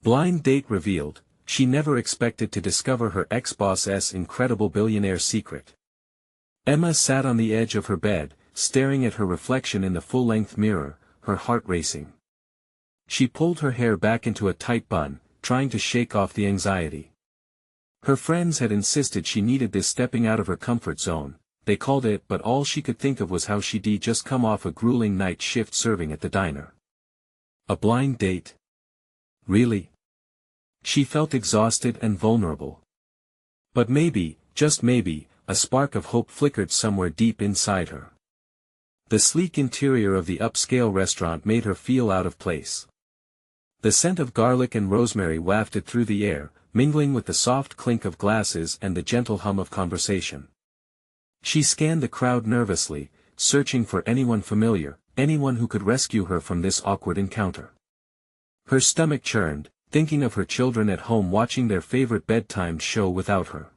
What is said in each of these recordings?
Blind date revealed, she never expected to discover her ex-boss's incredible billionaire secret. Emma sat on the edge of her bed, staring at her reflection in the full-length mirror, her heart racing. She pulled her hair back into a tight bun, trying to shake off the anxiety. Her friends had insisted she needed this stepping out of her comfort zone, they called it, but all she could think of was how she'd just come off a grueling night shift serving at the diner. A blind date? Really? She felt exhausted and vulnerable. But maybe, just maybe, a spark of hope flickered somewhere deep inside her. The sleek interior of the upscale restaurant made her feel out of place. The scent of garlic and rosemary wafted through the air, mingling with the soft clink of glasses and the gentle hum of conversation. She scanned the crowd nervously, searching for anyone familiar, anyone who could rescue her from this awkward encounter. Her stomach churned, thinking of her children at home watching their favorite bedtime show without her.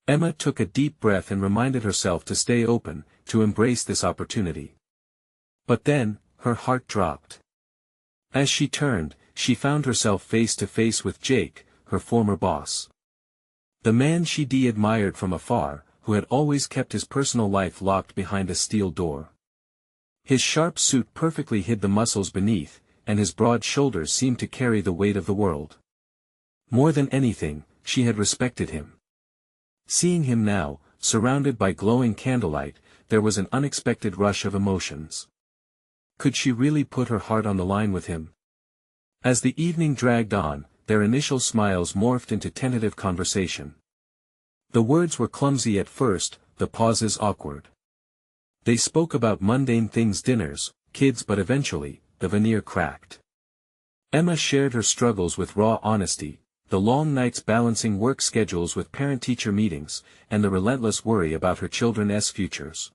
Emma took a deep breath and reminded herself to stay open, to embrace this opportunity. But then, her heart dropped. As she turned, she found herself face to face with Jake, her former boss. The man she'd admired from afar, who had always kept his personal life locked behind a steel door. His sharp suit perfectly hid the muscles beneath, and his broad shoulders seemed to carry the weight of the world. More than anything, she had respected him. Seeing him now, surrounded by glowing candlelight, there was an unexpected rush of emotions. Could she really put her heart on the line with him? As the evening dragged on, their initial smiles morphed into tentative conversation. The words were clumsy at first, the pauses awkward. They spoke about mundane things, dinners, kids, but eventually, the veneer cracked. Emma shared her struggles with raw honesty, the long nights balancing work schedules with parent-teacher meetings, and the relentless worry about her children's futures.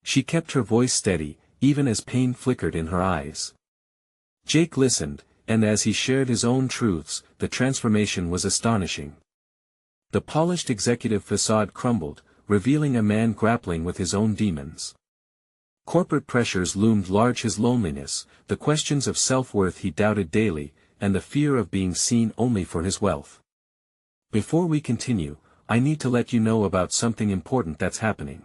She kept her voice steady, even as pain flickered in her eyes. Jake listened, and as he shared his own truths, the transformation was astonishing. The polished executive facade crumbled, revealing a man grappling with his own demons. Corporate pressures loomed large, his loneliness, the questions of self-worth he doubted daily, and the fear of being seen only for his wealth. Before we continue, I need to let you know about something important that's happening.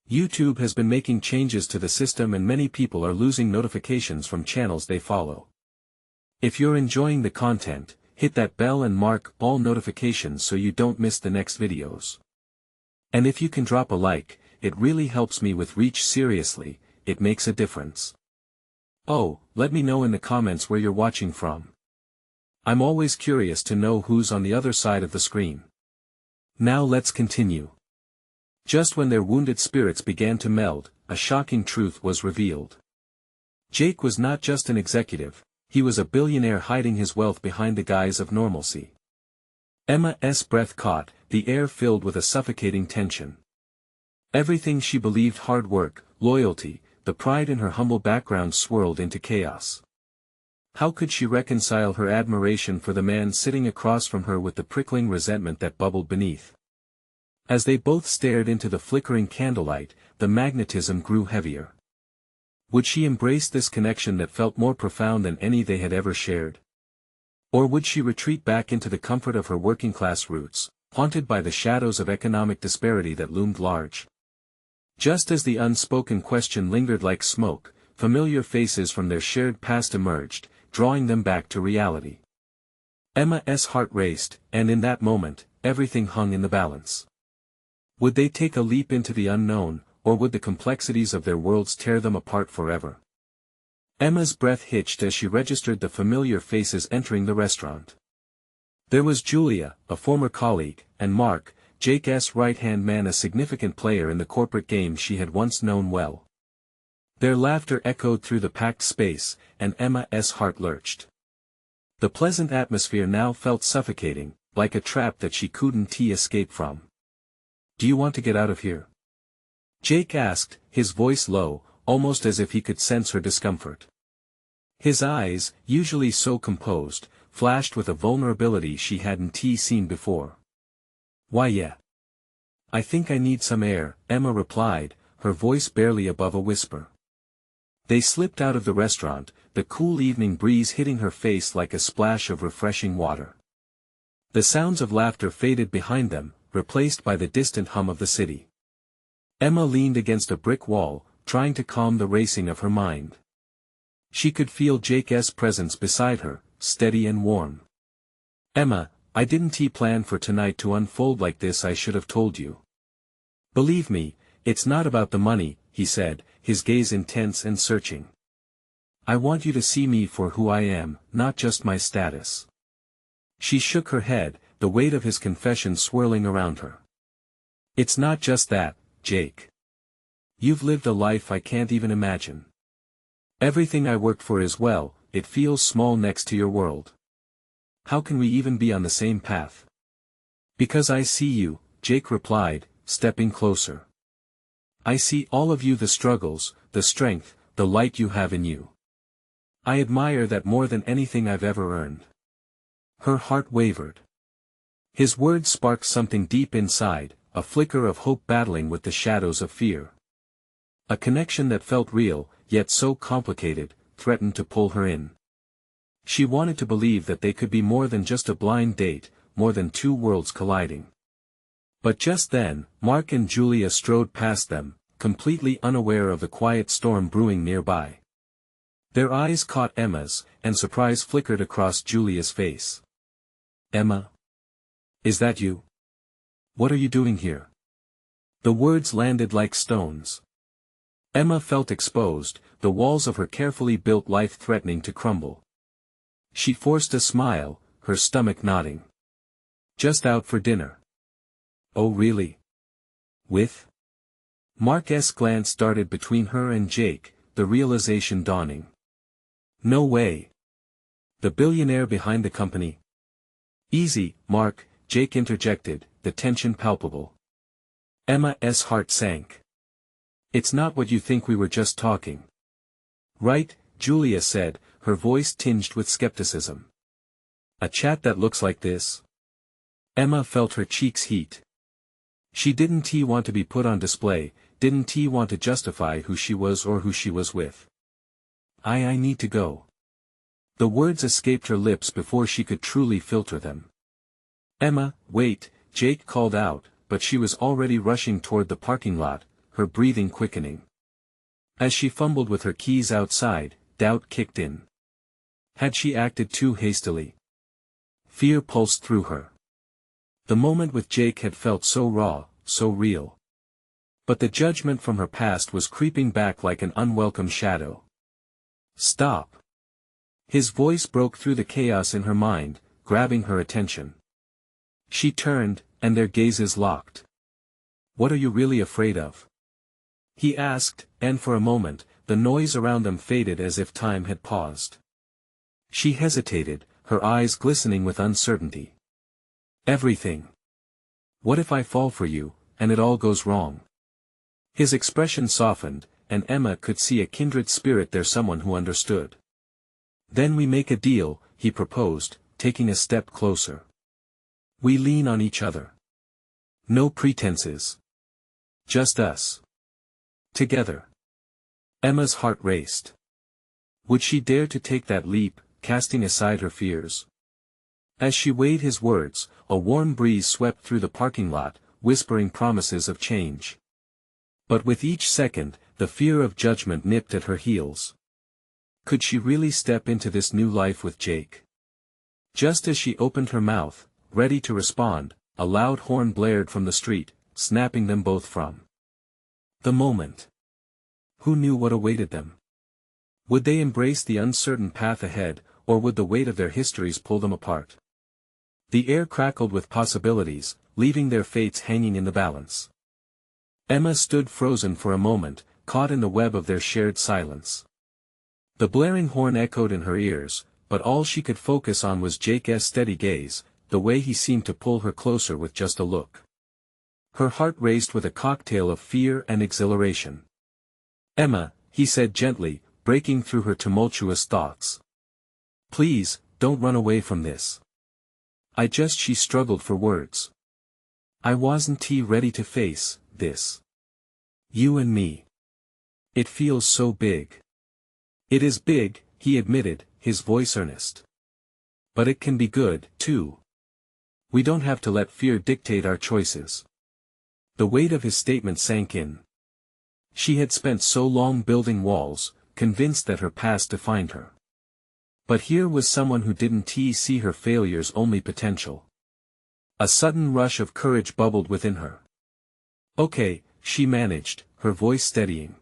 YouTube has been making changes to the system and many people are losing notifications from channels they follow. If you're enjoying the content, hit that bell and mark all notifications so you don't miss the next videos. And if you can drop a like, it really helps me with reach. Seriously, it makes a difference. Oh, let me know in the comments where you're watching from. I'm always curious to know who's on the other side of the screen. Now let's continue. Just when their wounded spirits began to meld, a shocking truth was revealed. Jake was not just an executive, he was a billionaire hiding his wealth behind the guise of normalcy. Emma's breath caught, the air filled with a suffocating tension. Everything she believed, hard work, loyalty, the pride in her humble background, swirled into chaos. How could she reconcile her admiration for the man sitting across from her with the prickling resentment that bubbled beneath? As they both stared into the flickering candlelight, the magnetism grew heavier. Would she embrace this connection that felt more profound than any they had ever shared? Or would she retreat back into the comfort of her working-class roots, haunted by the shadows of economic disparity that loomed large? Just as the unspoken question lingered like smoke, familiar faces from their shared past emerged, drawing them back to reality. Emma's heart raced, and in that moment, everything hung in the balance. Would they take a leap into the unknown, or would the complexities of their worlds tear them apart forever? Emma's breath hitched as she registered the familiar faces entering the restaurant. There was Julia, a former colleague, and Mark, Jake's right-hand man, a significant player in the corporate game she had once known well. Their laughter echoed through the packed space, and Emma's heart lurched. The pleasant atmosphere now felt suffocating, like a trap that she couldn't escape from. "Do you want to get out of here?" Jake asked, his voice low, almost as if he could sense her discomfort. His eyes, usually so composed, flashed with a vulnerability she hadn't seen before. "Why, yeah. I think I need some air," Emma replied, her voice barely above a whisper. They slipped out of the restaurant, the cool evening breeze hitting her face like a splash of refreshing water. The sounds of laughter faded behind them, replaced by the distant hum of the city. Emma leaned against a brick wall, trying to calm the racing of her mind. She could feel Jake's presence beside her, steady and warm. "Emma, I didn't plan for tonight to unfold like this. I should have told you. Believe me, it's not about the money," he said, his gaze intense and searching. "I want you to see me for who I am, not just my status." She shook her head, the weight of his confession swirling around her. "It's not just that, Jake. You've lived a life I can't even imagine. Everything I worked for is, well, it feels small next to your world. How can we even be on the same path?" "Because I see you," Jake replied, stepping closer. "I see all of you, the struggles, the strength, the light you have in you. I admire that more than anything I've ever earned." Her heart wavered. His words sparked something deep inside, a flicker of hope battling with the shadows of fear. A connection that felt real, yet so complicated, threatened to pull her in. She wanted to believe that they could be more than just a blind date, more than two worlds colliding. But just then, Mark and Julia strode past them, completely unaware of the quiet storm brewing nearby. Their eyes caught Emma's, and surprise flickered across Julia's face. "Emma? Is that you? What are you doing here?" The words landed like stones. Emma felt exposed, the walls of her carefully built life threatening to crumble. She forced a smile, her stomach nodding. "Just out for dinner." "Oh really? With?" Mark's glance darted between her and Jake, the realization dawning. "No way. The billionaire behind the company?" "Easy, Mark," Jake interjected, the tension palpable. Emma's heart sank. "It's not what you think, we were just talking." "Right," Julia said, her voice tinged with skepticism. "A chat that looks like this?" Emma felt her cheeks heat. She didn't want to be put on display, didn't want to justify who she was or who she was with. I need to go." The words escaped her lips before she could truly filter them. "Emma, wait," Jake called out, but she was already rushing toward the parking lot, her breathing quickening. As she fumbled with her keys outside, doubt kicked in. Had she acted too hastily? Fear pulsed through her. The moment with Jake had felt so raw, so real. But the judgment from her past was creeping back like an unwelcome shadow. "Stop." His voice broke through the chaos in her mind, grabbing her attention. She turned, and their gazes locked. "What are you really afraid of?" he asked, and for a moment, the noise around them faded as if time had paused. She hesitated, her eyes glistening with uncertainty. "Everything. What if I fall for you, and it all goes wrong?" His expression softened, and Emma could see a kindred spirit there, someone who understood. "Then we make a deal," he proposed, taking a step closer. "We lean on each other. No pretenses. Just us. Together." Emma's heart raced. Would she dare to take that leap, casting aside her fears? As she weighed his words, a warm breeze swept through the parking lot, whispering promises of change. But with each second, the fear of judgment nipped at her heels. Could she really step into this new life with Jake? Just as she opened her mouth, ready to respond, a loud horn blared from the street, snapping them both from the moment. Who knew what awaited them? Would they embrace the uncertain path ahead, or would the weight of their histories pull them apart? The air crackled with possibilities, leaving their fates hanging in the balance. Emma stood frozen for a moment, caught in the web of their shared silence. The blaring horn echoed in her ears, but all she could focus on was Jake's steady gaze, the way he seemed to pull her closer with just a look. Her heart raced with a cocktail of fear and exhilaration. "Emma," he said gently, breaking through her tumultuous thoughts. "Please, don't run away from this." She struggled for words. "I wasn't ready to face this. You and me. It feels so big." "It is big," he admitted, his voice earnest. But it can be good, too. We don't have to let fear dictate our choices. The weight of his statement sank in. She had spent so long building walls, convinced that her past defined her. But here was someone who didn't see her failures only potential. A sudden rush of courage bubbled within her. Okay, she managed, her voice steadying.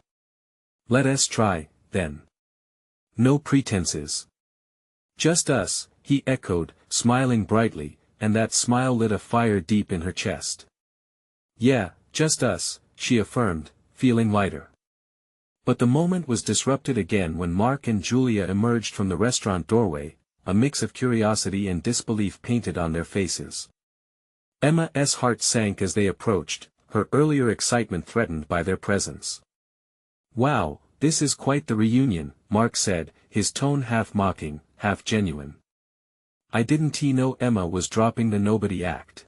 Let us try, then. No pretenses. Just us, he echoed, smiling brightly, and that smile lit a fire deep in her chest. Yeah, just us, she affirmed, feeling lighter. But the moment was disrupted again when Mark and Julia emerged from the restaurant doorway, a mix of curiosity and disbelief painted on their faces. Emma's heart sank as they approached, her earlier excitement threatened by their presence. Wow, this is quite the reunion, Mark said, his tone half mocking, half genuine. I didn't know Emma was dropping the nobody act.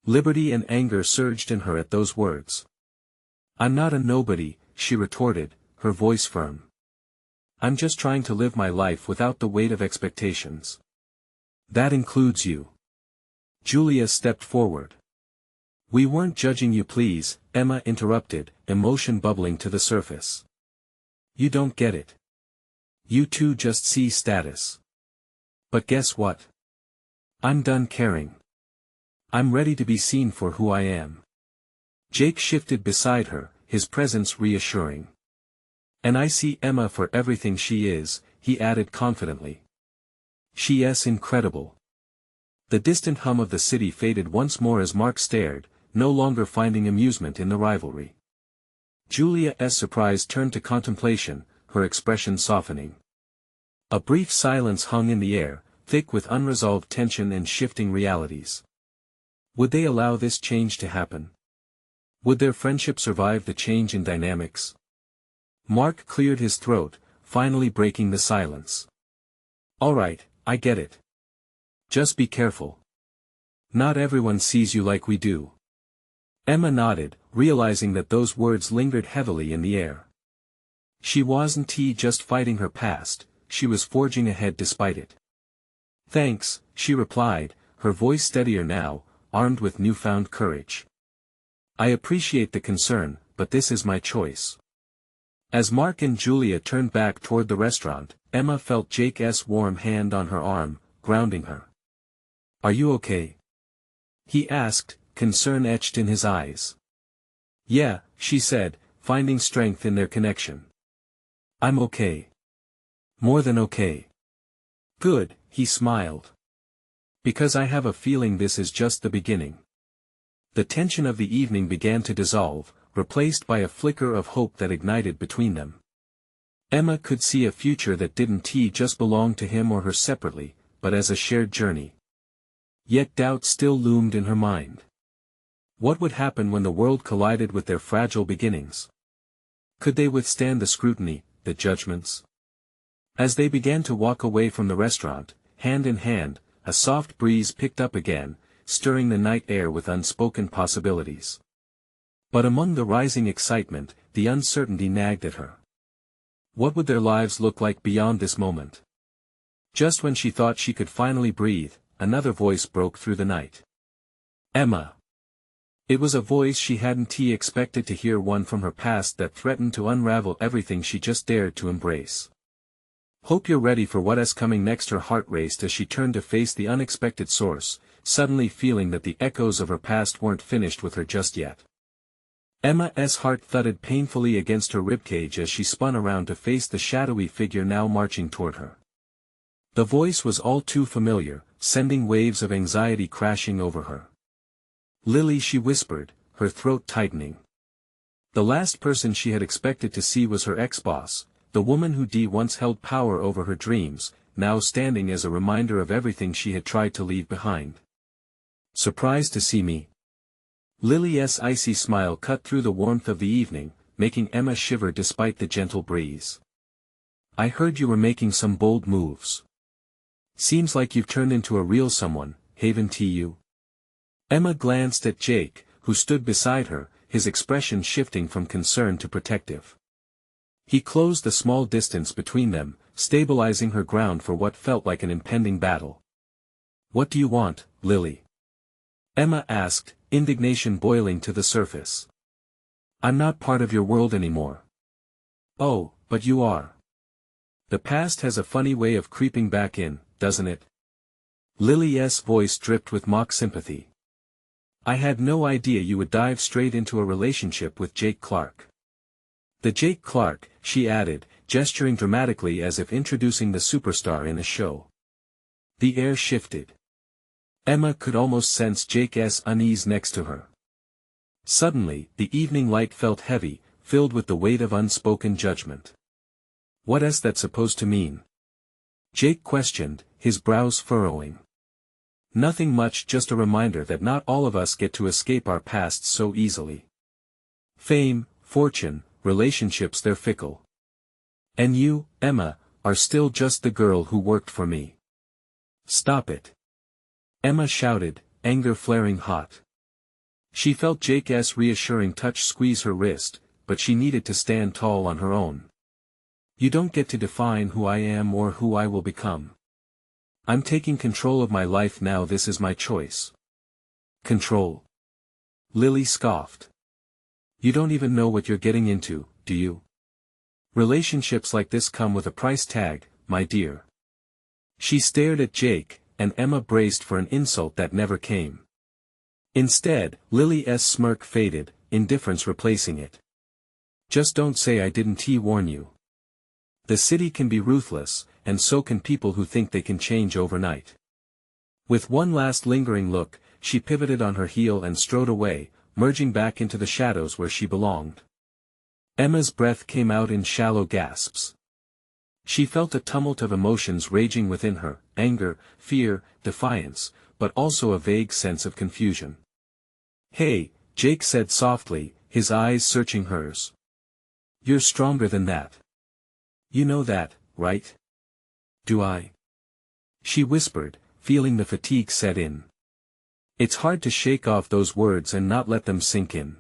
Liberty and anger surged in her at those words. I'm not a nobody, she retorted, her voice firm. I'm just trying to live my life without the weight of expectations. That includes you. Julia stepped forward. We weren't judging you, please, Emma interrupted, emotion bubbling to the surface. You don't get it. You two just see status. But guess what? I'm done caring. I'm ready to be seen for who I am. Jake shifted beside her, his presence reassuring. And I see Emma for everything she is, he added confidently. She's incredible. The distant hum of the city faded once more as Mark stared, no longer finding amusement in the rivalry. Julia's surprise turned to contemplation, her expression softening. A brief silence hung in the air, thick with unresolved tension and shifting realities. Would they allow this change to happen? Would their friendship survive the change in dynamics? Mark cleared his throat, finally breaking the silence. All right, I get it. Just be careful. Not everyone sees you like we do. Emma nodded, realizing that those words lingered heavily in the air. She wasn't just fighting her past, she was forging ahead despite it. Thanks, she replied, her voice steadier now, armed with newfound courage. I appreciate the concern, but this is my choice. As Mark and Julia turned back toward the restaurant, Emma felt Jake's warm hand on her arm, grounding her. Are you okay? He asked, concern etched in his eyes. Yeah, she said, finding strength in their connection. I'm okay. More than okay. Good, he smiled. Because I have a feeling this is just the beginning. The tension of the evening began to dissolve, replaced by a flicker of hope that ignited between them. Emma could see a future that didn't just belong to him or her separately, but as a shared journey. Yet doubt still loomed in her mind. What would happen when the world collided with their fragile beginnings? Could they withstand the scrutiny, the judgments? As they began to walk away from the restaurant, hand in hand, a soft breeze picked up again, stirring the night air with unspoken possibilities. But among the rising excitement, the uncertainty nagged at her. What would their lives look like beyond this moment? Just when she thought she could finally breathe, another voice broke through the night. Emma. It was a voice she hadn't expected to hear, one from her past that threatened to unravel everything she just dared to embrace. Hope you're ready for what's coming next. Her heart raced as she turned to face the unexpected source, suddenly feeling that the echoes of her past weren't finished with her just yet. Emma's heart thudded painfully against her ribcage as she spun around to face the shadowy figure now marching toward her. The voice was all too familiar, sending waves of anxiety crashing over her. Lily, she whispered, her throat tightening. The last person she had expected to see was her ex-boss, the woman who once held power over her dreams, now standing as a reminder of everything she had tried to leave behind. Surprised to see me? Lily's icy smile cut through the warmth of the evening, making Emma shiver despite the gentle breeze. I heard you were making some bold moves. Seems like you've turned into a real someone, haven't you? Emma glanced at Jake, who stood beside her, his expression shifting from concern to protective. He closed the small distance between them, stabilizing her ground for what felt like an impending battle. "What do you want, Lily?" Emma asked, indignation boiling to the surface. "I'm not part of your world anymore." "Oh, but you are. The past has a funny way of creeping back in, doesn't it?" Lily's voice dripped with mock sympathy. "I had no idea you would dive straight into a relationship with Jake Clark." "The Jake Clark," she added, gesturing dramatically as if introducing the superstar in a show. The air shifted. Emma could almost sense Jake's unease next to her. Suddenly, the evening light felt heavy, filled with the weight of unspoken judgment. "What is that supposed to mean?" Jake questioned, his brows furrowing. "Nothing much, just a reminder that not all of us get to escape our pasts so easily. Fame, fortune, relationships, they're fickle. And you, Emma, are still just the girl who worked for me." "Stop it!" Emma shouted, anger flaring hot. She felt Jake's reassuring touch squeeze her wrist, but she needed to stand tall on her own. "You don't get to define who I am or who I will become. I'm taking control of my life now. This is my choice." "Control?" Lily scoffed. "You don't even know what you're getting into, do you? Relationships like this come with a price tag, my dear." She stared at Jake, and Emma braced for an insult that never came. Instead, Lily's smirk faded, indifference replacing it. "Just don't say I didn't warn you. The city can be ruthless, and so can people who think they can change overnight." With one last lingering look, she pivoted on her heel and strode away, merging back into the shadows where she belonged. Emma's breath came out in shallow gasps. She felt a tumult of emotions raging within her, anger, fear, defiance, but also a vague sense of confusion. "Hey," Jake said softly, his eyes searching hers. "You're stronger than that. You know that, right?" "Do I?" she whispered, feeling the fatigue set in. It's hard to shake off those words and not let them sink in.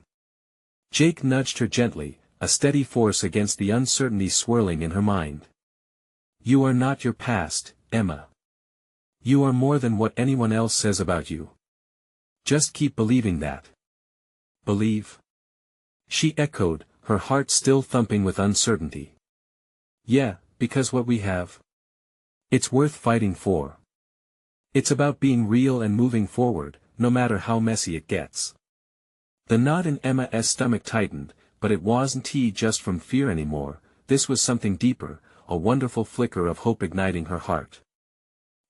Jake nudged her gently, a steady force against the uncertainty swirling in her mind. "You are not your past, Emma. You are more than what anyone else says about you. Just keep believing that." "Believe?" she echoed, her heart still thumping with uncertainty. "Yeah, because what we have, it's worth fighting for. It's about being real and moving forward, no matter how messy it gets." The knot in Emma's stomach tightened, but it wasn't just from fear anymore. This was something deeper, a wonderful flicker of hope igniting her heart.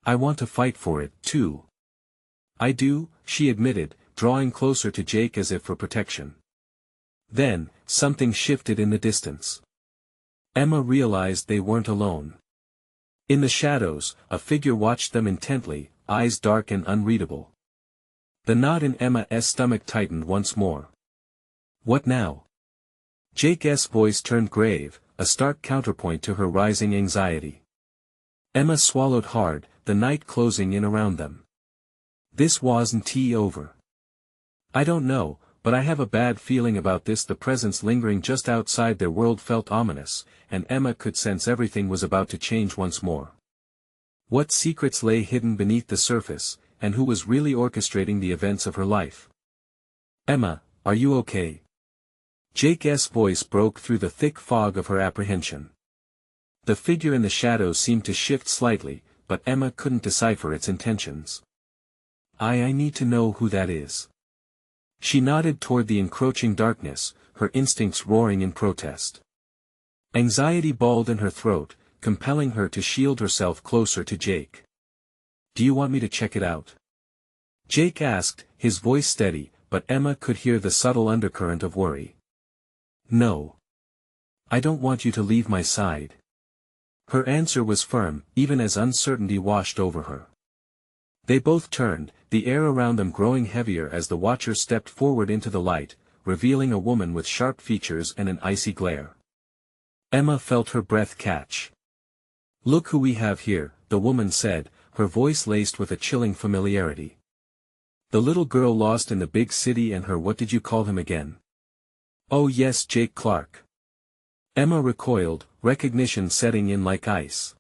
"I want to fight for it, too." "I do," she admitted, drawing closer to Jake as if for protection. Then, something shifted in the distance. Emma realized they weren't alone. In the shadows, a figure watched them intently, eyes dark and unreadable. The knot in Emma's stomach tightened once more. "What now?" Jake's voice turned grave, a stark counterpoint to her rising anxiety. Emma swallowed hard, the night closing in around them. "This wasn't over." "I don't know, but I have a bad feeling about this." The presence lingering just outside their world felt ominous, and Emma could sense everything was about to change once more. What secrets lay hidden beneath the surface, and who was really orchestrating the events of her life? "Emma, are you okay?" Jake's voice broke through the thick fog of her apprehension. The figure in the shadows seemed to shift slightly, but Emma couldn't decipher its intentions. I need to know who that is." She nodded toward the encroaching darkness, her instincts roaring in protest. Anxiety balled in her throat, compelling her to shield herself closer to Jake. "Do you want me to check it out?" Jake asked, his voice steady, but Emma could hear the subtle undercurrent of worry. "No. I don't want you to leave my side." Her answer was firm, even as uncertainty washed over her. They both turned, the air around them growing heavier as the watcher stepped forward into the light, revealing a woman with sharp features and an icy glare. Emma felt her breath catch. "Look who we have here," the woman said, her voice laced with a chilling familiarity. "The little girl lost in the big city and her what did you call him again?" "Oh yes, Jake Clark. Emma recoiled, recognition setting in like ice.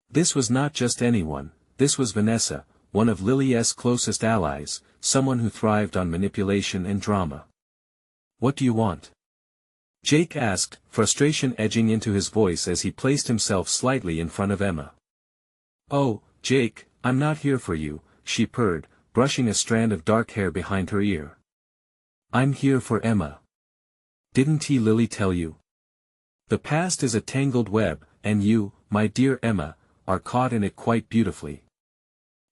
This was not just anyone, this was Vanessa, one of Lily's closest allies, someone who thrived on manipulation and drama. "What do you want?" Jake asked, frustration edging into his voice as he placed himself slightly in front of Emma. "Oh, Jake, I'm not here for you," she purred, brushing a strand of dark hair behind her ear. "I'm here for Emma. Didn't Lily tell you? The past is a tangled web, and you, my dear Emma, are caught in it quite beautifully."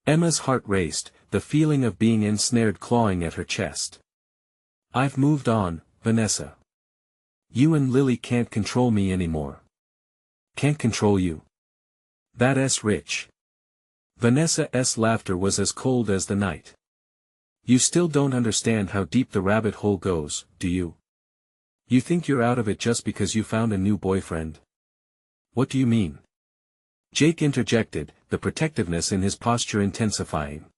Emma's heart raced, the feeling of being ensnared clawing at her chest. "I've moved on, Vanessa. You and Lily can't control me anymore." "Can't control you? That's rich." Vanessa's laughter was as cold as the night. "You still don't understand how deep the rabbit hole goes, do you? You think you're out of it just because you found a new boyfriend?" "What do you mean?" Jake interjected, the protectiveness in his posture intensifying.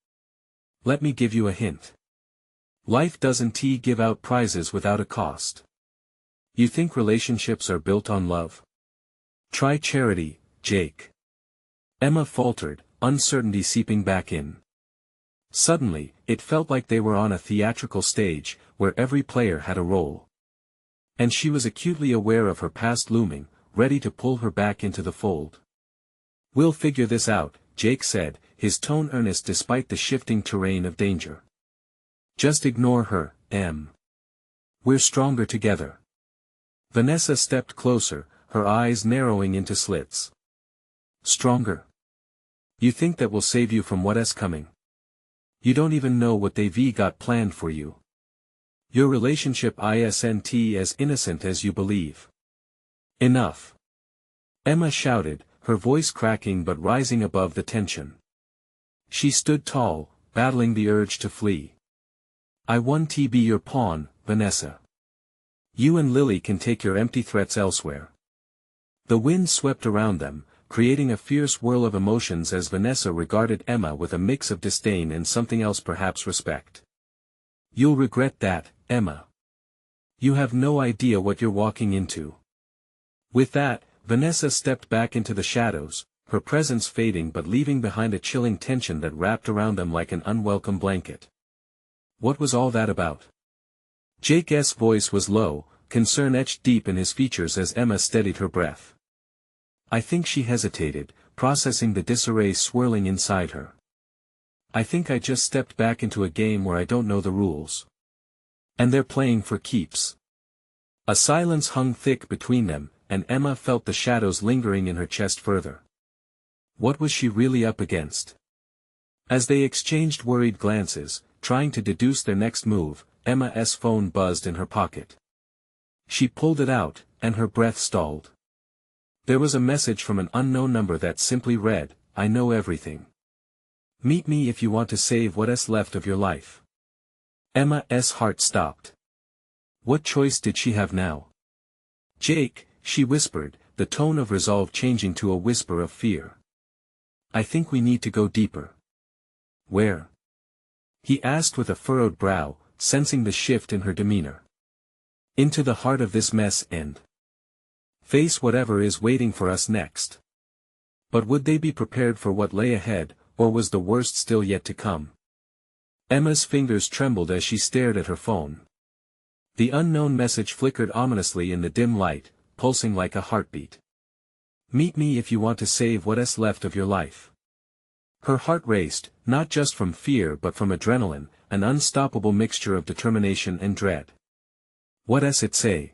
"Let me give you a hint. Life doesn't give out prizes without a cost. You think relationships are built on love? Try charity, Jake." Emma faltered, uncertainty seeping back in. Suddenly, it felt like they were on a theatrical stage, where every player had a role. And she was acutely aware of her past looming, ready to pull her back into the fold. "We'll figure this out," Jake said, his tone earnest despite the shifting terrain of danger. "Just ignore her, Em. We're stronger together." Vanessa stepped closer, her eyes narrowing into slits. "Stronger? You think that will save you from what's coming? You don't even know what they've got planned for you. Your relationship isn't as innocent as you believe." "Enough!" Emma shouted, her voice cracking but rising above the tension. She stood tall, battling the urge to flee. "I want to be your pawn, Vanessa. You and Lily can take your empty threats elsewhere." The wind swept around them, creating a fierce whirl of emotions as Vanessa regarded Emma with a mix of disdain and something else, perhaps respect. "You'll regret that, Emma. You have no idea what you're walking into." With that, Vanessa stepped back into the shadows, her presence fading but leaving behind a chilling tension that wrapped around them like an unwelcome blanket. "What was all that about?" Jake's voice was low, concern etched deep in his features as Emma steadied her breath. I think she hesitated, processing the disarray swirling inside her. "I think I just stepped back into a game where I don't know the rules. And they're playing for keeps." A silence hung thick between them, and Emma felt the shadows lingering in her chest further. What was she really up against? As they exchanged worried glances, trying to deduce their next move, Emma's phone buzzed in her pocket. She pulled it out, and her breath stalled. There was a message from an unknown number that simply read, "I know everything. Meet me if you want to save what's left of your life." Emma's heart stopped. What choice did she have now? "Jake," she whispered, the tone of resolve changing to a whisper of fear. "I think we need to go deeper." "Where?" he asked with a furrowed brow, sensing the shift in her demeanor. "Into the heart of this mess and face whatever is waiting for us next." But would they be prepared for what lay ahead, or was the worst still yet to come? Emma's fingers trembled as she stared at her phone. The unknown message flickered ominously in the dim light, pulsing like a heartbeat. "Meet me if you want to save what's left of your life." Her heart raced, not just from fear but from adrenaline, an unstoppable mixture of determination and dread. "What's it say?"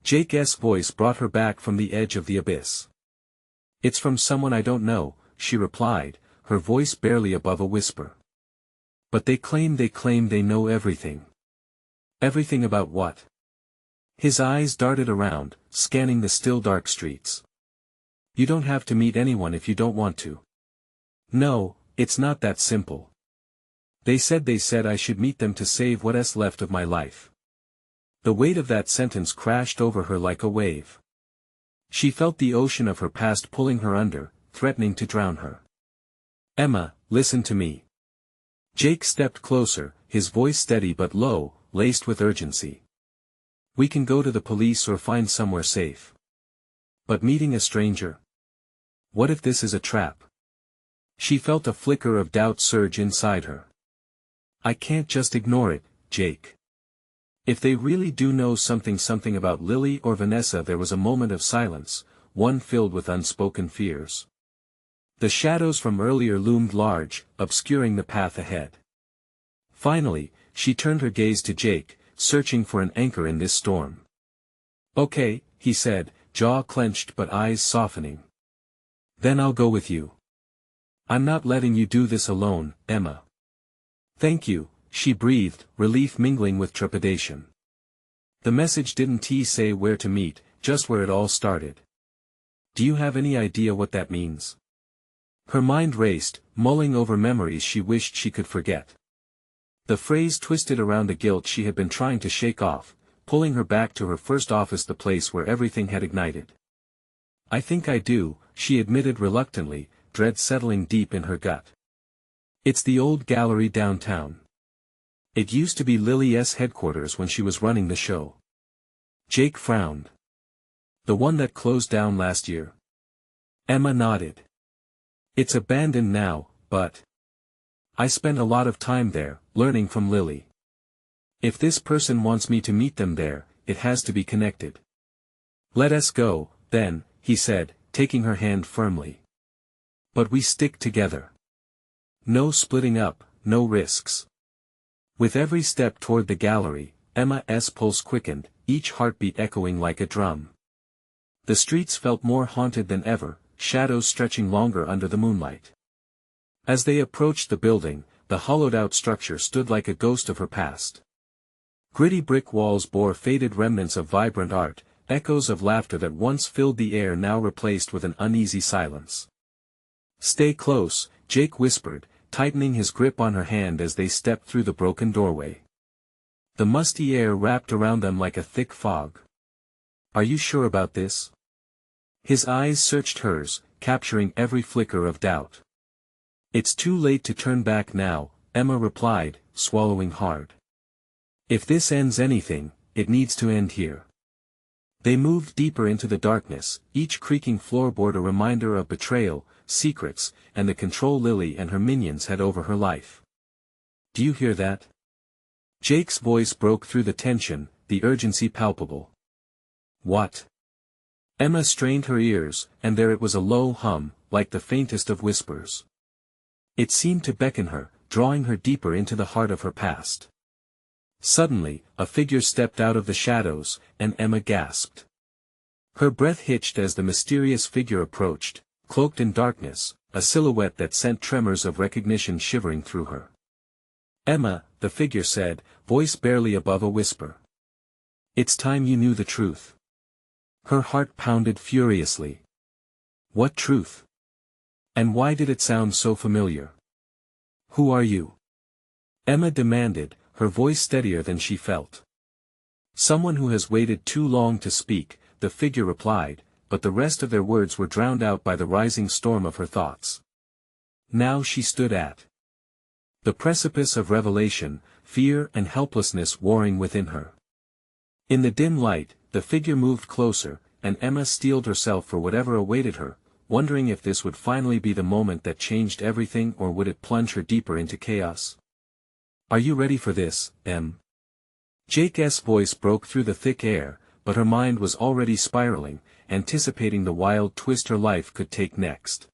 Jake's voice brought her back from the edge of the abyss. "It's from someone I don't know," she replied, her voice barely above a whisper. "But they claim they know everything." "Everything about what?" His eyes darted around, scanning the still dark streets. "You don't have to meet anyone if you don't want to." "No, it's not that simple. They said I should meet them to save what's left of my life." The weight of that sentence crashed over her like a wave. She felt the ocean of her past pulling her under, threatening to drown her. "Emma, listen to me." Jake stepped closer, his voice steady but low, laced with urgency. We can go to the police or find somewhere safe. But meeting a stranger? What if this is a trap? She felt a flicker of doubt surge inside her. I can't just ignore it, Jake. If they really do know something about Lily or Vanessa. There was a moment of silence, one filled with unspoken fears. The shadows from earlier loomed large, obscuring the path ahead. Finally, she turned her gaze to Jake, searching for an anchor in this storm. Okay, he said, jaw clenched but eyes softening. Then I'll go with you. I'm not letting you do this alone, Emma. Thank you, she breathed, relief mingling with trepidation. The message didn't say where to meet, just where it all started. Do you have any idea what that means? Her mind raced, mulling over memories she wished she could forget. The phrase twisted around the guilt she had been trying to shake off, pulling her back to her first office, the place where everything had ignited. I think I do, she admitted reluctantly, dread settling deep in her gut. It's the old gallery downtown. It used to be Lily's headquarters when she was running the show. Jake frowned. The one that closed down last year? Emma nodded. It's abandoned now, but I spent a lot of time there, learning from Lily. If this person wants me to meet them there, it has to be connected. Let us go, then, he said, taking her hand firmly. But we stick together. No splitting up, no risks. With every step toward the gallery, Emma's pulse quickened, each heartbeat echoing like a drum. The streets felt more haunted than ever, shadows stretching longer under the moonlight. As they approached the building, the hollowed-out structure stood like a ghost of her past. Gritty brick walls bore faded remnants of vibrant art, echoes of laughter that once filled the air now replaced with an uneasy silence. Stay close, Jake whispered, tightening his grip on her hand as they stepped through the broken doorway. The musty air wrapped around them like a thick fog. Are you sure about this? His eyes searched hers, capturing every flicker of doubt. It's too late to turn back now, Emma replied, swallowing hard. If this ends anything, it needs to end here. They moved deeper into the darkness, each creaking floorboard a reminder of betrayal, secrets, and the control Lily and her minions had over her life. Do you hear that? Jake's voice broke through the tension, the urgency palpable. What? Emma strained her ears, and there it was, a low hum, like the faintest of whispers. It seemed to beckon her, drawing her deeper into the heart of her past. Suddenly, a figure stepped out of the shadows, and Emma gasped. Her breath hitched as the mysterious figure approached, cloaked in darkness, a silhouette that sent tremors of recognition shivering through her. Emma, the figure said, voice barely above a whisper. It's time you knew the truth. Her heart pounded furiously. What truth? And why did it sound so familiar? Who are you? Emma demanded, her voice steadier than she felt. Someone who has waited too long to speak, the figure replied, but the rest of their words were drowned out by the rising storm of her thoughts. Now she stood at the precipice of revelation, fear and helplessness warring within her. In the dim light, the figure moved closer, and Emma steeled herself for whatever awaited her, wondering if this would finally be the moment that changed everything, or would it plunge her deeper into chaos. Are you ready for this, Em? Jake's voice broke through the thick air, but her mind was already spiraling, anticipating the wild twist her life could take next.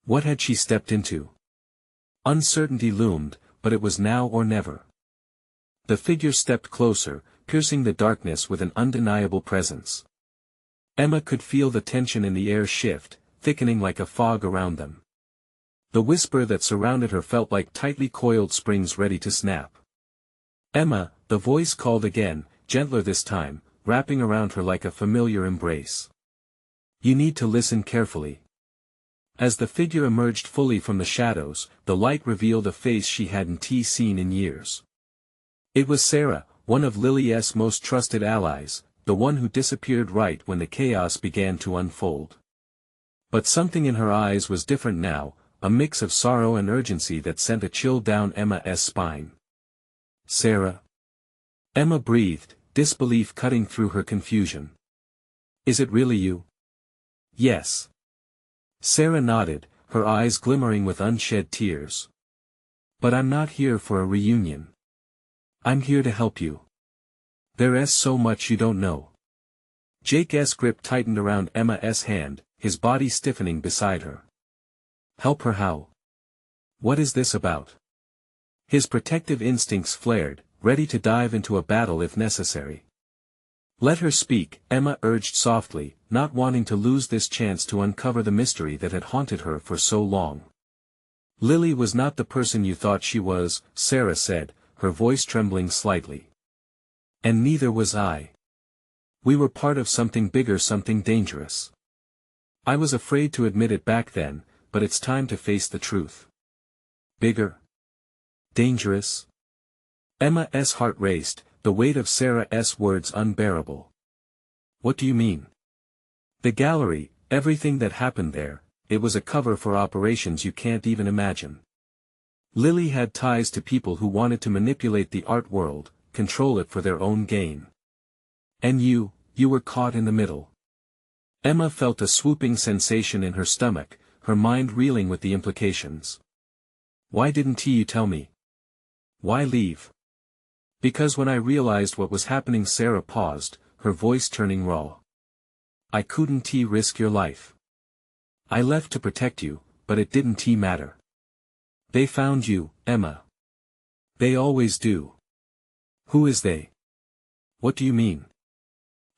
What had she stepped into? Uncertainty loomed, but it was now or never. The figure stepped closer, piercing the darkness with an undeniable presence. Emma could feel the tension in the air shift, thickening like a fog around them. The whisper that surrounded her felt like tightly coiled springs ready to snap. Emma, the voice called again, gentler this time, wrapping around her like a familiar embrace. You need to listen carefully. As the figure emerged fully from the shadows, the light revealed a face she hadn't seen in years. It was Sarah, one of Lily's most trusted allies, the one who disappeared right when the chaos began to unfold. But something in her eyes was different now, a mix of sorrow and urgency that sent a chill down Emma's spine. Sarah? Emma breathed, disbelief cutting through her confusion. Is it really you? Yes. Sarah nodded, her eyes glimmering with unshed tears. But I'm not here for a reunion. I'm here to help you. There's so much you don't know. Jake's grip tightened around Emma's hand, his body stiffening beside her. Help her how? What is this about? His protective instincts flared, ready to dive into a battle if necessary. Let her speak, Emma urged softly, not wanting to lose this chance to uncover the mystery that had haunted her for so long. Lily was not the person you thought she was, Sarah said, her voice trembling slightly. And neither was I. We were part of something bigger, something dangerous. I was afraid to admit it back then, but it's time to face the truth. Bigger? Dangerous? Emma's heart raced, the weight of Sarah's words unbearable. What do you mean? The gallery, everything that happened there, it was a cover for operations you can't even imagine. Lily had ties to people who wanted to manipulate the art world, control it for their own gain. And you were caught in the middle. Emma felt a swooping sensation in her stomach, her mind reeling with the implications. Why didn't you tell me? Why leave? Because when I realized what was happening, Sarah paused, her voice turning raw. I couldn't risk your life. I left to protect you, but it didn't matter. They found you, Emma. They always do. Who is they? What do you mean?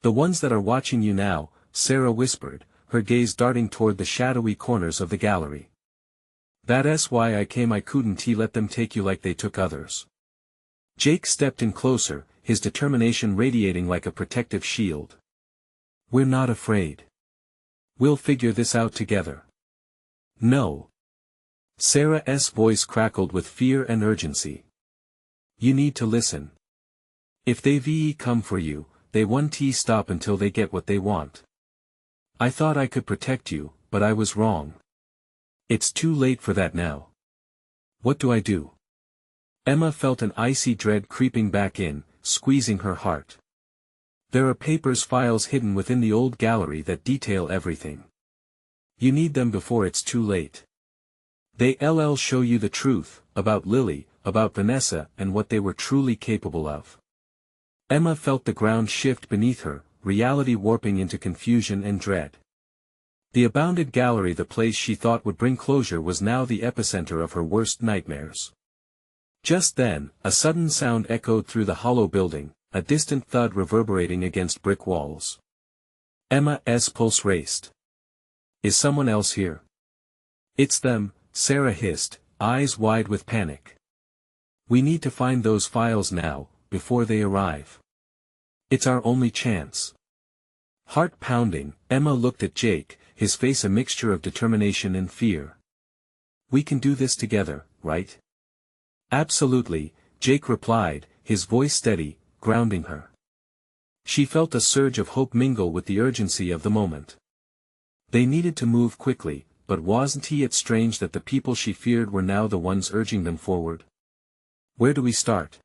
The ones that are watching you now, Sarah whispered, her gaze darting toward the shadowy corners of the gallery. That's why I came. I couldn't let them take you like they took others. Jake stepped in closer, his determination radiating like a protective shield. We're not afraid. We'll figure this out together. No. Sarah's voice crackled with fear and urgency. You need to listen. If they come for you, they won't stop until they get what they want. I thought I could protect you, but I was wrong. It's too late for that now. What do I do? Emma felt an icy dread creeping back in, squeezing her heart. There are papers, files hidden within the old gallery that detail everything. You need them before it's too late. They'll show you the truth, about Lily, about Vanessa, and what they were truly capable of. Emma felt the ground shift beneath her, reality warping into confusion and dread. The abounded gallery, the place she thought would bring closure, was now the epicenter of her worst nightmares. Just then, a sudden sound echoed through the hollow building, a distant thud reverberating against brick walls. Emma's pulse raced. Is someone else here? It's them, Sarah hissed, eyes wide with panic. We need to find those files now, before they arrive. It's our only chance. Heart pounding, Emma looked at Jake, his face a mixture of determination and fear. We can do this together, right? Absolutely, Jake replied, his voice steady, grounding her. She felt a surge of hope mingle with the urgency of the moment. They needed to move quickly, but wasn't it strange that the people she feared were now the ones urging them forward? Where do we start?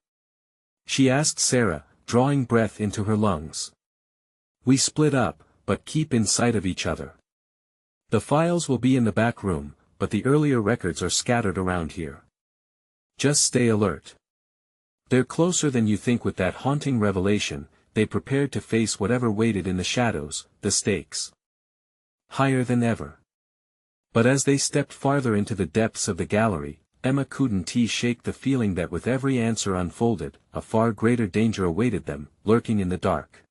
She asked Sarah, drawing breath into her lungs. We split up, but keep in sight of each other. The files will be in the back room, but the earlier records are scattered around here. Just stay alert. They're closer than you think. With that haunting revelation, they prepared to face whatever waited in the shadows, the stakes higher than ever. But as they stepped farther into the depths of the gallery, Emma couldn't shake the feeling that with every answer unfolded, a far greater danger awaited them, lurking in the dark.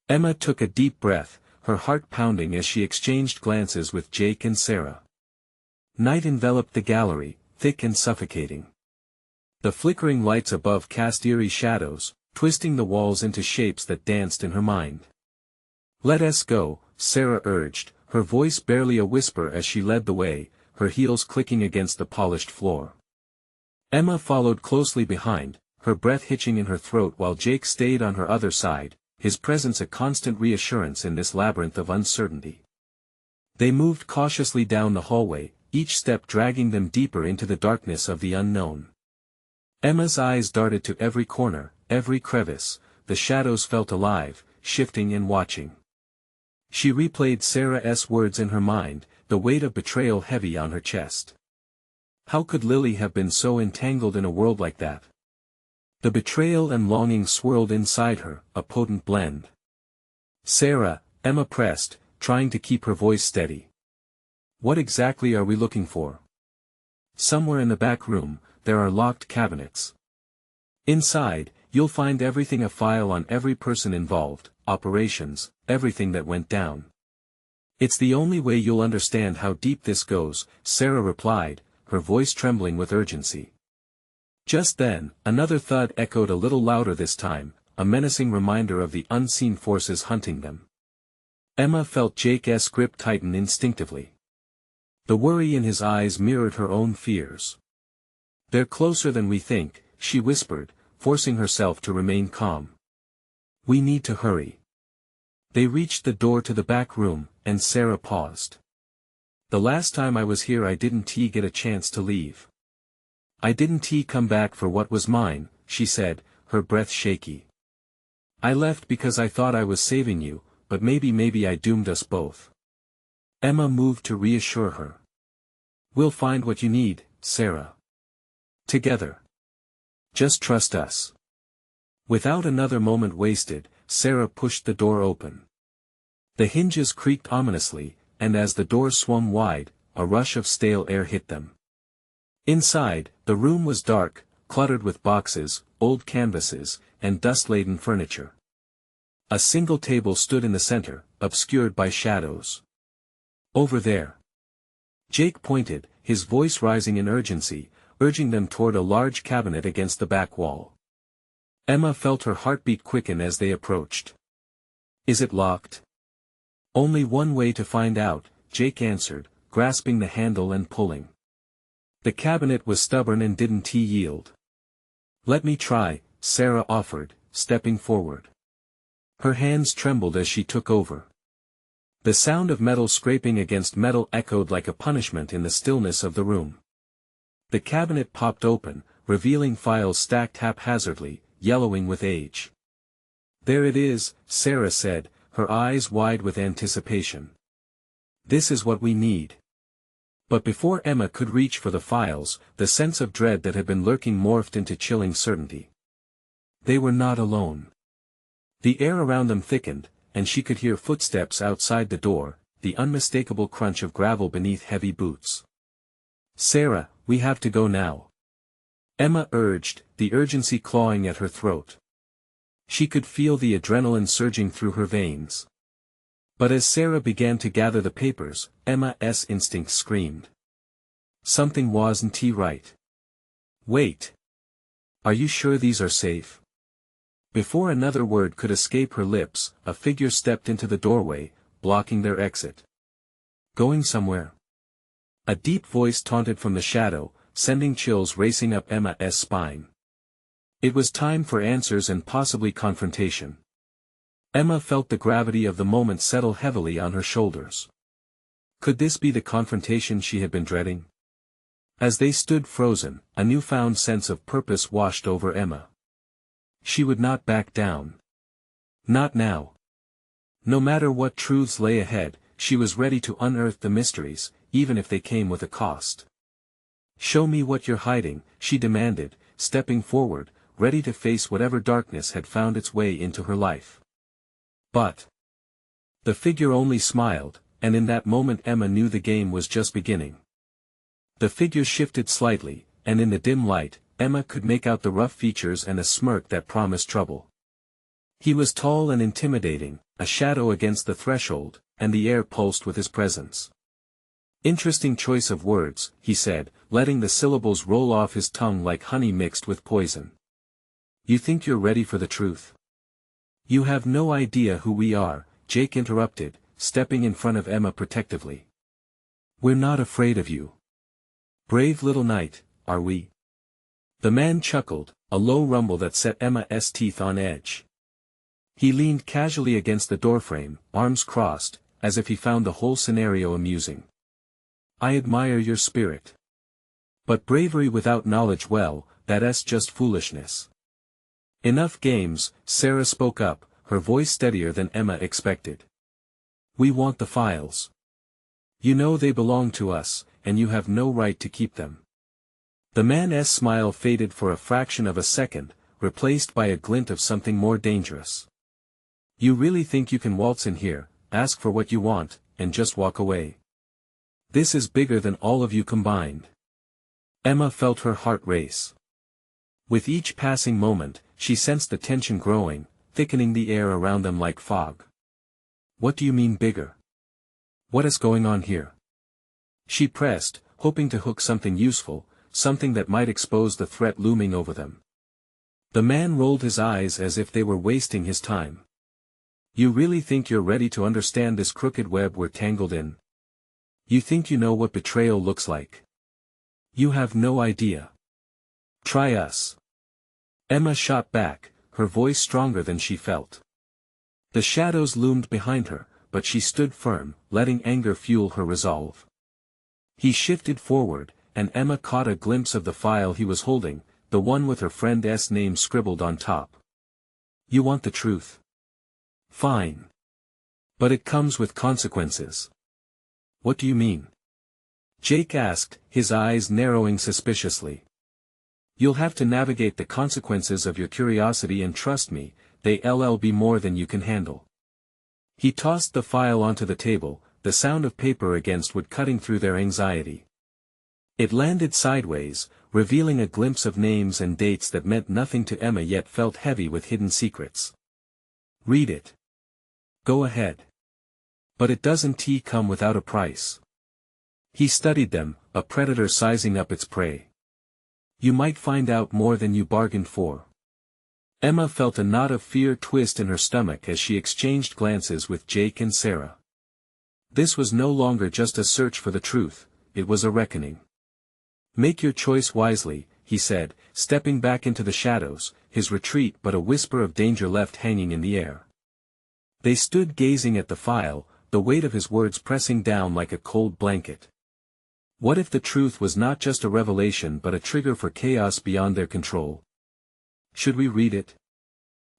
Emma took a deep breath, her heart pounding as she exchanged glances with Jake and Sarah. Night enveloped the gallery, thick and suffocating. The flickering lights above cast eerie shadows, twisting the walls into shapes that danced in her mind. Let us go, Sarah urged, her voice barely a whisper as she led the way, her heels clicking against the polished floor. Emma followed closely behind, her breath hitching in her throat while Jake stayed on her other side, his presence a constant reassurance in this labyrinth of uncertainty. They moved cautiously down the hallway, each step dragging them deeper into the darkness of the unknown. Emma's eyes darted to every corner, every crevice, the shadows felt alive, shifting and watching. She replayed Sarah's words in her mind, the weight of betrayal heavy on her chest. How could Lily have been so entangled in a world like that? The betrayal and longing swirled inside her, a potent blend. Sarah, Emma pressed, trying to keep her voice steady. What exactly are we looking for? Somewhere in the back room, there are locked cabinets. Inside, you'll find everything, a file on every person involved, operations, everything that went down. It's the only way you'll understand how deep this goes, Sarah replied, her voice trembling with urgency. Just then, another thud echoed a little louder this time, a menacing reminder of the unseen forces hunting them. Emma felt Jake's grip tighten instinctively. The worry in his eyes mirrored her own fears. They're closer than we think, she whispered, forcing herself to remain calm. We need to hurry. They reached the door to the back room, and Sarah paused. The last time I was here I didn't get a chance to leave. I didn't come back for what was mine, she said, her breath shaky. I left because I thought I was saving you, but maybe I doomed us both. Emma moved to reassure her. We'll find what you need, Sarah. Together. Just trust us. Without another moment wasted, Sarah pushed the door open. The hinges creaked ominously, and as the door swung wide, a rush of stale air hit them. Inside, the room was dark, cluttered with boxes, old canvases, and dust-laden furniture. A single table stood in the center, obscured by shadows. Over there. Jake pointed, his voice rising in urgency, urging them toward a large cabinet against the back wall. Emma felt her heartbeat quicken as they approached. Is it locked? Only one way to find out, Jake answered, grasping the handle and pulling. The cabinet was stubborn and didn't yield. Let me try, Sarah offered, stepping forward. Her hands trembled as she took over. The sound of metal scraping against metal echoed like a punishment in the stillness of the room. The cabinet popped open, revealing files stacked haphazardly, yellowing with age. There it is, Sarah said, her eyes wide with anticipation. This is what we need. But before Emma could reach for the files, the sense of dread that had been lurking morphed into chilling certainty. They were not alone. The air around them thickened, and she could hear footsteps outside the door, the unmistakable crunch of gravel beneath heavy boots. Sarah, we have to go now. Emma urged, the urgency clawing at her throat. She could feel the adrenaline surging through her veins. But as Sarah began to gather the papers, Emma's instinct screamed. Something wasn't right. Wait. Are you sure these are safe? Before another word could escape her lips, a figure stepped into the doorway, blocking their exit. Going somewhere? A deep voice taunted from the shadow, sending chills racing up Emma's spine. It was time for answers and possibly confrontation. Emma felt the gravity of the moment settle heavily on her shoulders. Could this be the confrontation she had been dreading? As they stood frozen, a newfound sense of purpose washed over Emma. She would not back down. Not now. No matter what truths lay ahead, she was ready to unearth the mysteries, even if they came with a cost. Show me what you're hiding, she demanded, stepping forward, ready to face whatever darkness had found its way into her life. But the figure only smiled, and in that moment Emma knew the game was just beginning. The figure shifted slightly, and in the dim light, Emma could make out the rough features and a smirk that promised trouble. He was tall and intimidating, a shadow against the threshold, and the air pulsed with his presence. Interesting choice of words, he said, letting the syllables roll off his tongue like honey mixed with poison. You think you're ready for the truth? You have no idea who we are, Jake interrupted, stepping in front of Emma protectively. We're not afraid of you. Brave little knight, are we? The man chuckled, a low rumble that set Emma's teeth on edge. He leaned casually against the doorframe, arms crossed, as if he found the whole scenario amusing. I admire your spirit. But bravery without knowledge, well, that's just foolishness. Enough games, Sarah spoke up, her voice steadier than Emma expected. We want the files. You know they belong to us, and you have no right to keep them. The man's smile faded for a fraction of a second, replaced by a glint of something more dangerous. You really think you can waltz in here, ask for what you want, and just walk away? This is bigger than all of you combined. Emma felt her heart race. With each passing moment, she sensed the tension growing, thickening the air around them like fog. What do you mean bigger? What is going on here? She pressed, hoping to hook something useful, something that might expose the threat looming over them. The man rolled his eyes as if they were wasting his time. You really think you're ready to understand this crooked web we're tangled in? You think you know what betrayal looks like? You have no idea. Try us. Emma shot back, her voice stronger than she felt. The shadows loomed behind her, but she stood firm, letting anger fuel her resolve. He shifted forward, and Emma caught a glimpse of the file he was holding, the one with her friend's name scribbled on top. You want the truth? Fine. But it comes with consequences. What do you mean? Jake asked, his eyes narrowing suspiciously. You'll have to navigate the consequences of your curiosity, and trust me, they'll be more than you can handle. He tossed the file onto the table, the sound of paper against wood cutting through their anxiety. It landed sideways, revealing a glimpse of names and dates that meant nothing to Emma yet felt heavy with hidden secrets. Read it. Go ahead. But it doesn't come without a price. He studied them, a predator sizing up its prey. You might find out more than you bargained for. Emma felt a knot of fear twist in her stomach as she exchanged glances with Jake and Sarah. This was no longer just a search for the truth, it was a reckoning. Make your choice wisely, he said, stepping back into the shadows, his retreat but a whisper of danger left hanging in the air. They stood gazing at the file, the weight of his words pressing down like a cold blanket. What if the truth was not just a revelation but a trigger for chaos beyond their control? Should we read it?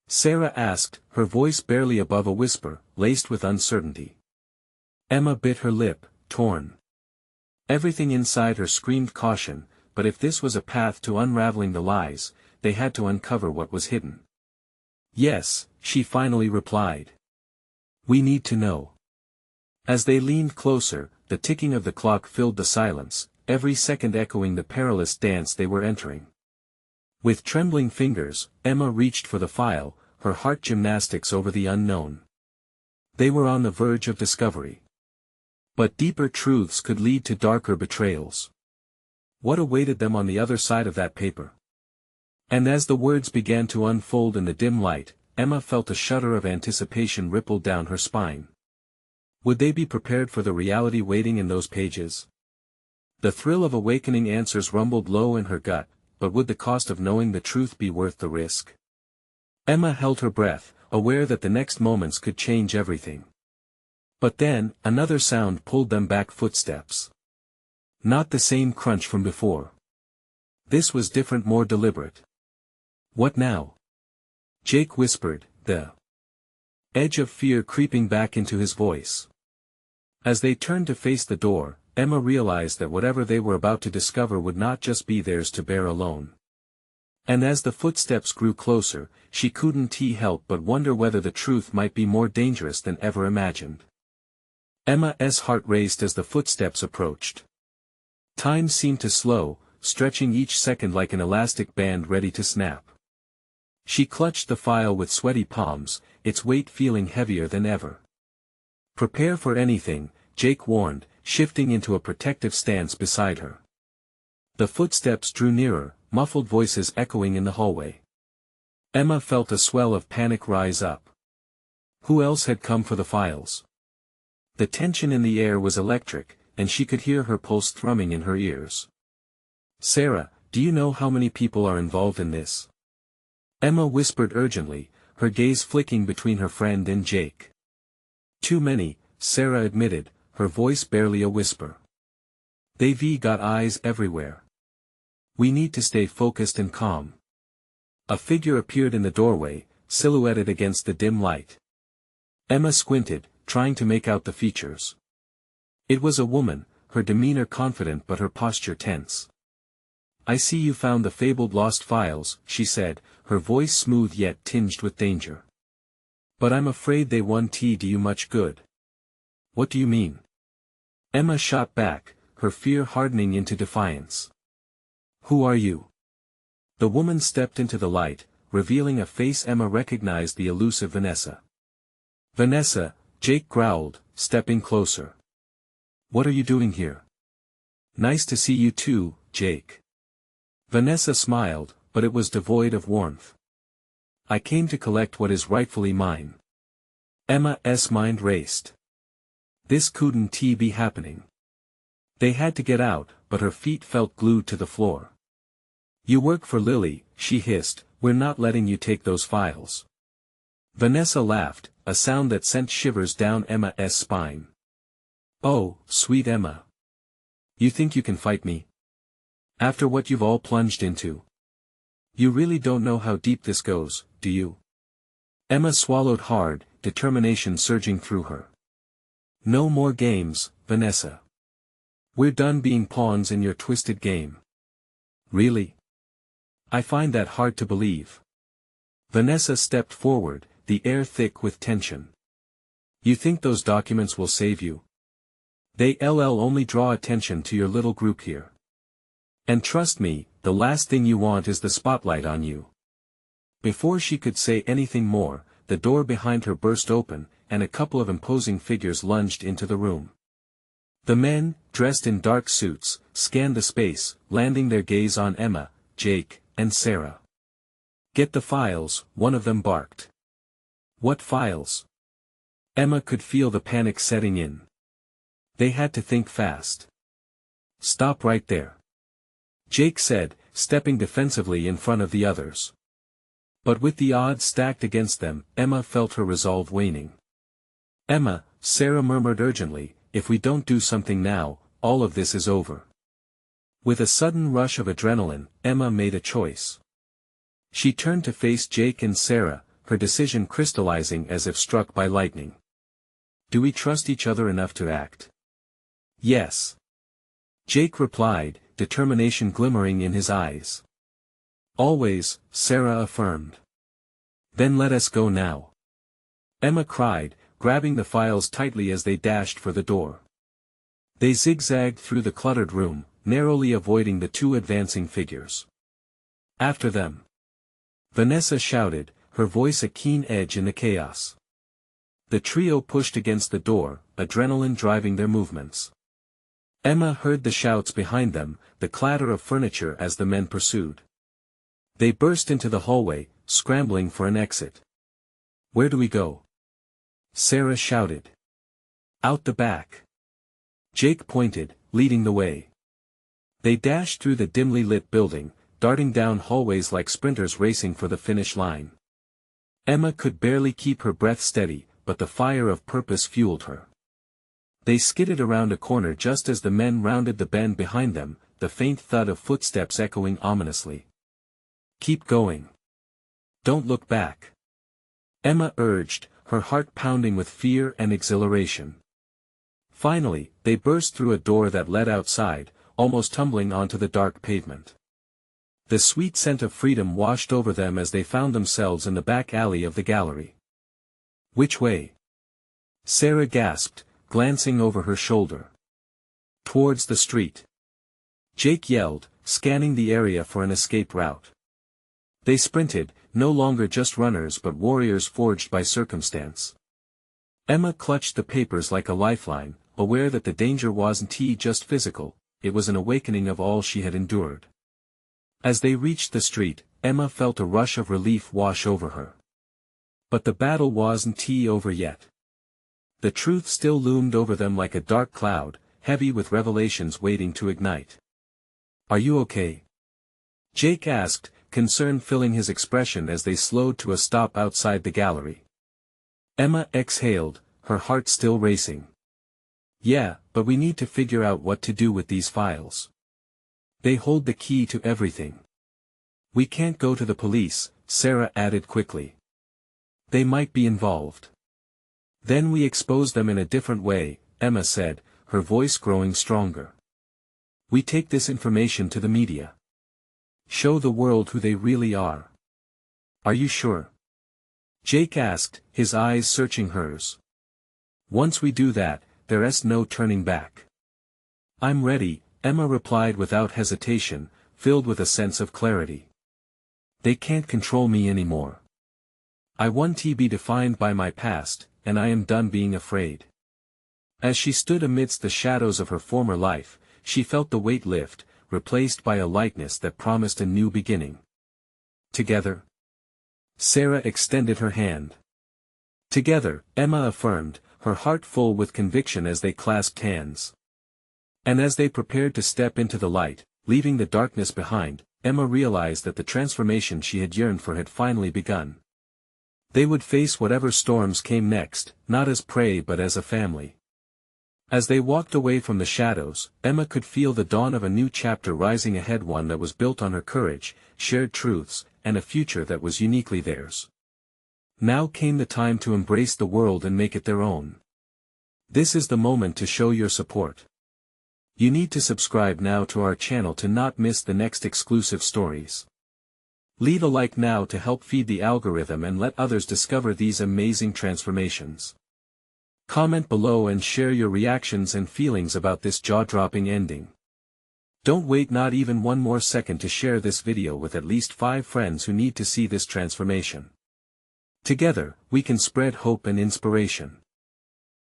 Sarah asked, her voice barely above a whisper, laced with uncertainty. Emma bit her lip, torn. Everything inside her screamed caution, but if this was a path to unraveling the lies, they had to uncover what was hidden. Yes, she finally replied. We need to know. As they leaned closer, the ticking of the clock filled the silence, every second echoing the perilous dance they were entering. With trembling fingers, Emma reached for the file, her heart gymnastics over the unknown. They were on the verge of discovery. But deeper truths could lead to darker betrayals. What awaited them on the other side of that paper? And as the words began to unfold in the dim light, Emma felt a shudder of anticipation ripple down her spine. Would they be prepared for the reality waiting in those pages? The thrill of awakening answers rumbled low in her gut, but would the cost of knowing the truth be worth the risk? Emma held her breath, aware that the next moments could change everything. But then, another sound pulled them back, footsteps. Not the same crunch from before. This was different, more deliberate. What now? Jake whispered, the edge of fear creeping back into his voice. As they turned to face the door, Emma realized that whatever they were about to discover would not just be theirs to bear alone. And as the footsteps grew closer, she couldn't help but wonder whether the truth might be more dangerous than ever imagined. Emma's heart raced as the footsteps approached. Time seemed to slow, stretching each second like an elastic band ready to snap. She clutched the file with sweaty palms, its weight feeling heavier than ever. Prepare for anything, Jake warned, shifting into a protective stance beside her. The footsteps drew nearer, muffled voices echoing in the hallway. Emma felt a swell of panic rise up. Who else had come for the files? The tension in the air was electric, and she could hear her pulse thrumming in her ears. Sarah, do you know how many people are involved in this? Emma whispered urgently, her gaze flicking between her friend and Jake. Too many, Sarah admitted, her voice barely a whisper. They've got eyes everywhere. We need to stay focused and calm. A figure appeared in the doorway, silhouetted against the dim light. Emma squinted, trying to make out the features. It was a woman, her demeanor confident but her posture tense. "I see you found the fabled lost files," she said, her voice smooth yet tinged with danger. "But I'm afraid they won't do you much good." "What do you mean?" Emma shot back, her fear hardening into defiance. "Who are you?" The woman stepped into the light, revealing a face Emma recognized: the elusive Vanessa. "Vanessa," Jake growled, stepping closer. "What are you doing here?" "Nice to see you too, Jake." Vanessa smiled, but it was devoid of warmth. "I came to collect what is rightfully mine." Emma's mind raced. This couldn't be happening. They had to get out, but her feet felt glued to the floor. "You work for Lily," she hissed, "we're not letting you take those files." Vanessa laughed, a sound that sent shivers down Emma's spine. "Oh, sweet Emma. You think you can fight me? After what you've all plunged into? You really don't know how deep this goes, do you?" Emma swallowed hard, determination surging through her. "No more games, Vanessa. We're done being pawns in your twisted game." "Really? I find that hard to believe." Vanessa stepped forward, the air thick with tension. "You think those documents will save you? They'll only draw attention to your little group here. And trust me, the last thing you want is the spotlight on you." Before she could say anything more, the door behind her burst open, and a couple of imposing figures lunged into the room. The men, dressed in dark suits, scanned the space, landing their gaze on Emma, Jake, and Sarah. "Get the files," one of them barked. "What files?" Emma could feel the panic setting in. They had to think fast. "Stop right there," Jake said, stepping defensively in front of the others. But with the odds stacked against them, Emma felt her resolve waning. "Emma," Sarah murmured urgently, "if we don't do something now, all of this is over." With a sudden rush of adrenaline, Emma made a choice. She turned to face Jake and Sarah, her decision crystallizing as if struck by lightning. "Do we trust each other enough to act?" "Yes," Jake replied, determination glimmering in his eyes. "Always," Sarah affirmed. "Then let us go now," Emma cried, grabbing the files tightly as they dashed for the door. They zigzagged through the cluttered room, narrowly avoiding the two advancing figures. "After them!" Vanessa shouted, her voice a keen edge in the chaos. The trio pushed against the door, adrenaline driving their movements. Emma heard the shouts behind them, the clatter of furniture as the men pursued. They burst into the hallway, scrambling for an exit. "Where do we go?" Sarah shouted. "Out the back." Jake pointed, leading the way. They dashed through the dimly lit building, darting down hallways like sprinters racing for the finish line. Emma could barely keep her breath steady, but the fire of purpose fueled her. They skidded around a corner just as the men rounded the bend behind them, the faint thud of footsteps echoing ominously. "Keep going. Don't look back," Emma urged, her heart pounding with fear and exhilaration. Finally, they burst through a door that led outside, almost tumbling onto the dark pavement. The sweet scent of freedom washed over them as they found themselves in the back alley of the gallery. "Which way?" Sarah gasped, glancing over her shoulder. "Towards the street," Jake yelled, scanning the area for an escape route. They sprinted, no longer just runners but warriors forged by circumstance. Emma clutched the papers like a lifeline, aware that the danger wasn't just physical, it was an awakening of all she had endured. As they reached the street, Emma felt a rush of relief wash over her. But the battle wasn't over yet. The truth still loomed over them like a dark cloud, heavy with revelations waiting to ignite. "Are you okay?" Jake asked, concern filling his expression as they slowed to a stop outside the gallery. Emma exhaled, her heart still racing. "Yeah, but we need to figure out what to do with these files. They hold the key to everything. We can't go to the police, Sarah added quickly. They might be involved. Then we expose them in a different way, Emma said, her voice growing stronger. We take this information to the media. Show the world who they really are. Are you sure? Jake asked, his eyes searching hers. Once we do that, there's no turning back. I'm ready, Emma replied without hesitation, filled with a sense of clarity. They can't control me anymore. I want to be defined by my past, and I am done being afraid. As she stood amidst the shadows of her former life, she felt the weight lift, replaced by a lightness that promised a new beginning. Together. Sarah extended her hand. Together, Emma affirmed, her heart full with conviction as they clasped hands. And as they prepared to step into the light, leaving the darkness behind, Emma realized that the transformation she had yearned for had finally begun. They would face whatever storms came next, not as prey but as a family. As they walked away from the shadows, Emma could feel the dawn of a new chapter rising ahead, one that was built on her courage, shared truths, and a future that was uniquely theirs. Now came the time to embrace the world and make it their own. This is the moment to show your support. You need to subscribe now to our channel to not miss the next exclusive stories. Leave a like now to help feed the algorithm and let others discover these amazing transformations. Comment below and share your reactions and feelings about this jaw-dropping ending. Don't wait not even one more second to share this video with at least 5 friends who need to see this transformation. Together, we can spread hope and inspiration.